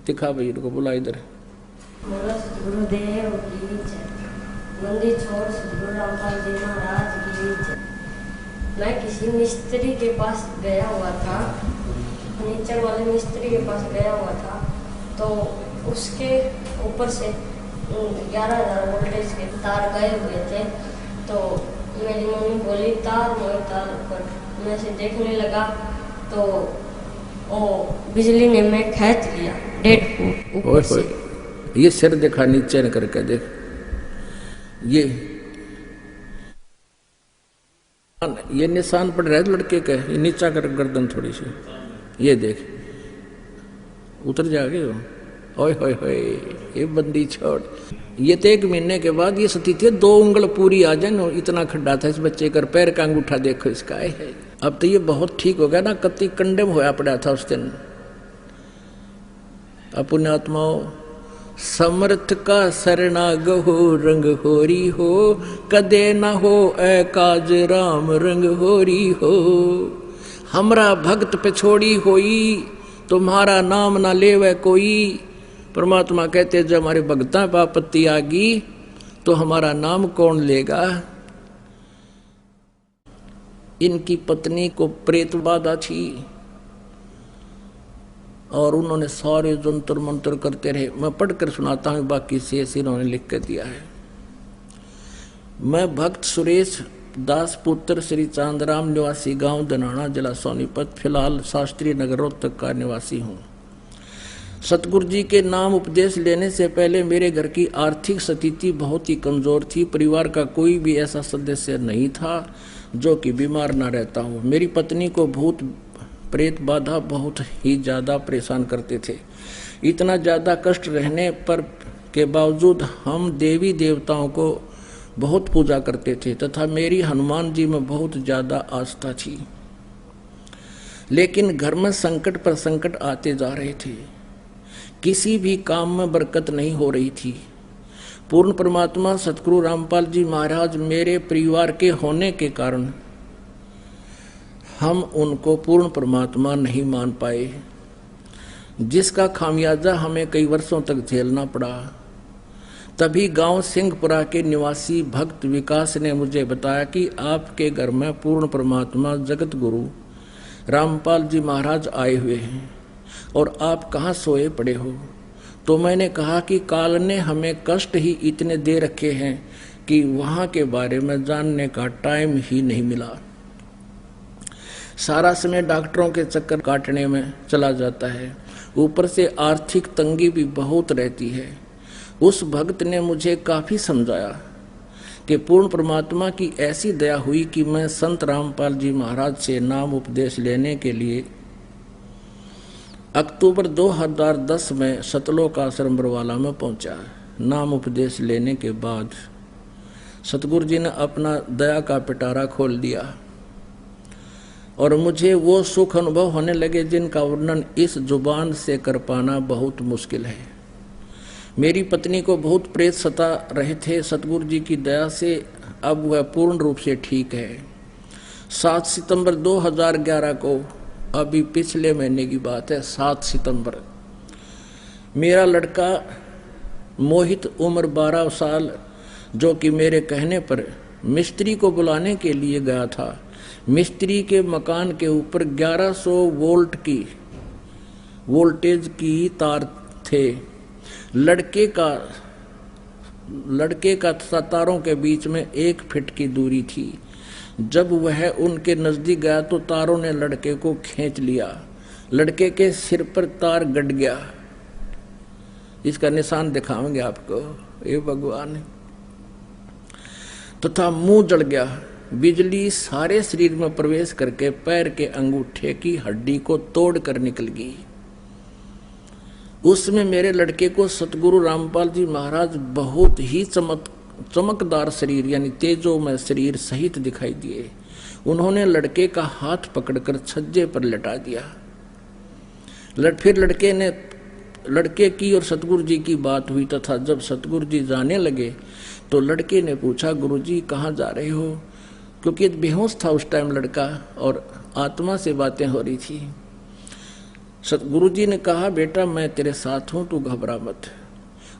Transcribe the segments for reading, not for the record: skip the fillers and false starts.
दिखा भाई, इनको बुला इधर। बोलो सतगुरुदेव की जय। मंदिर छोड़ सतगुरु रामपाल जी महाराज की जय। मैं किसी मिस्त्री के पास गया हुआ था, फर्नीचर वाले मिस्त्री के पास गया हुआ था, तो उसके ऊपर से 11,000 वोल्टेज के तार गए हुए थे। तो मेरी मम्मी बोली तार मोई तार ऊपर, मैं से देखने लगा तो वो बिजली ने मैं खींच लिया 1.5 फुट ऊपर से। ये सिर देखा नीचे न करके देख, ये निशान पड़ रहा है लड़के के, ये नीचा कर गर्दन थोड़ी सी, ये देख उतर जाओगे हो। ओए होए होए, ये बंदी छोड़। ये तो 1 महीने के बाद ये सती थी, 2 उंगल पूरी आ जाए, इतना खड्डा था इस बच्चे का, पैर का अंगूठा देखो इसका है। अब तो ये बहुत ठीक हो गया ना, कति कंडेम होया पड़ा था उस दिन। अपने आत्माओं समर्थ का शरणाग हो, रंग होरी हो, कदे ना हो ए काज राम रंग होरी हो। हमरा भक्त पे छोड़ी होई, तुम्हारा नाम ना लेवे कोई। परमात्मा कहते जब हमारे भक्ता पर आपत्ति आ गई तो हमारा नाम कौन लेगा। इनकी पत्नी को प्रेत बाधा थी और उन्होंने सारे जंतर मंत्र करते रहे। मैं पढ़कर सुनाता हूं, बाकी शेष इन्होंने लिख कर दिया है। मैं भक्त सुरेश दास पुत्र श्री चांदराम निवासी गांव दनाना जिला सोनीपत, फिलहाल शास्त्री नगर रोहतक का निवासी हूं। सतगुरु जी के नाम उपदेश लेने से पहले मेरे घर की आर्थिक स्थिति बहुत ही कमजोर थी। परिवार का कोई भी ऐसा सदस्य नहीं था जो कि बीमार ना रहता हो। मेरी पत्नी को भूत प्रेत बाधा बहुत ही ज्यादा परेशान करते थे। इतना ज्यादा कष्ट रहने पर के बावजूद हम देवी देवताओं को बहुत पूजा करते थे तथा मेरी हनुमान जी में बहुत ज्यादा आस्था थी। लेकिन घर में संकट पर संकट आते जा रहे थे, किसी भी काम में बरकत नहीं हो रही थी। पूर्ण परमात्मा सतगुरु रामपाल जी महाराज मेरे परिवार के होने के कारण हम उनको पूर्ण परमात्मा नहीं मान पाए, जिसका खामियाजा हमें कई वर्षों तक झेलना पड़ा। तभी गांव सिंहपुरा के निवासी भक्त विकास ने मुझे बताया कि आपके घर में पूर्ण परमात्मा जगत गुरु रामपाल जी महाराज आए हुए हैं और आप कहाँ सोए पड़े हो। तो मैंने कहा कि काल ने हमें कष्ट ही इतने दे रखे हैं कि वहाँ के बारे में जानने का टाइम ही नहीं मिला। सारा समय डॉक्टरों के चक्कर काटने में चला जाता है, ऊपर से आर्थिक तंगी भी बहुत रहती है। उस भक्त ने मुझे काफी समझाया कि पूर्ण परमात्मा की ऐसी दया हुई कि मैं संत रामपाल जी महाराज से नाम उपदेश लेने के लिए अक्टूबर 2010 में सतलोक आश्रम बरवाला में पहुंचा। नाम उपदेश लेने के बाद सतगुरु जी ने अपना दया का पिटारा खोल दिया और मुझे वो सुख अनुभव होने लगे जिनका वर्णन इस जुबान से कर पाना बहुत मुश्किल है। मेरी पत्नी को बहुत प्रेत सता रहे थे, सतगुरु जी की दया से अब वह पूर्ण रूप से ठीक है। 7 सितंबर 2011 को, अभी पिछले महीने की बात है, 7 सितंबर, मेरा लड़का मोहित उम्र 12 साल, जो कि मेरे कहने पर मिस्त्री को बुलाने के लिए गया था। मिस्त्री के मकान के ऊपर 1100 वोल्ट की वोल्टेज की तार थे। लड़के का तारों के बीच में 1 फीट की दूरी थी। जब वह उनके नजदीक गया तो तारों ने लड़के को खींच लिया। लड़के के सिर पर तार गड़ गया, इसका निशान दिखाएंगे आपको, ये भगवान, तथा मुंह जल गया। बिजली सारे शरीर में प्रवेश करके पैर के अंगूठे की हड्डी को तोड़कर निकल गई। उसमें मेरे लड़के को सतगुरु रामपाल जी महाराज बहुत ही चमकदार शरीर यानी तेजो में शरीर सहित दिखाई दिए। उन्होंने लड़के का हाथ पकड़कर छज्जे पर लटा दिया। फिर लड़के की और सतगुरु जी की बात हुई तथा जब सतगुरु जी जाने लगे तो लड़के ने पूछा, गुरुजी कहाँ जा रहे हो? क्योंकि बेहोश था उस टाइम लड़का और आत्मा से बातें हो रही थी। सतगुरु जी ने कहा बेटा मैं तेरे साथ हूं, तू घबरा मत।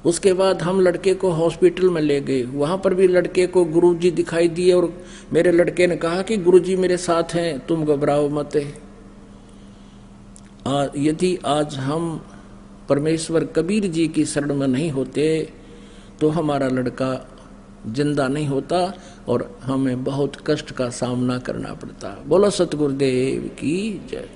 उसके बाद हम लड़के को हॉस्पिटल में ले गए। वहां पर भी लड़के को गुरुजी दिखाई दिए और मेरे लड़के ने कहा कि गुरुजी मेरे साथ हैं, तुम घबराओ मत। यदि आज हम परमेश्वर कबीर जी की शरण में नहीं होते तो हमारा लड़का जिंदा नहीं होता और हमें बहुत कष्ट का सामना करना पड़ता। बोलो सतगुरुदेव की जय।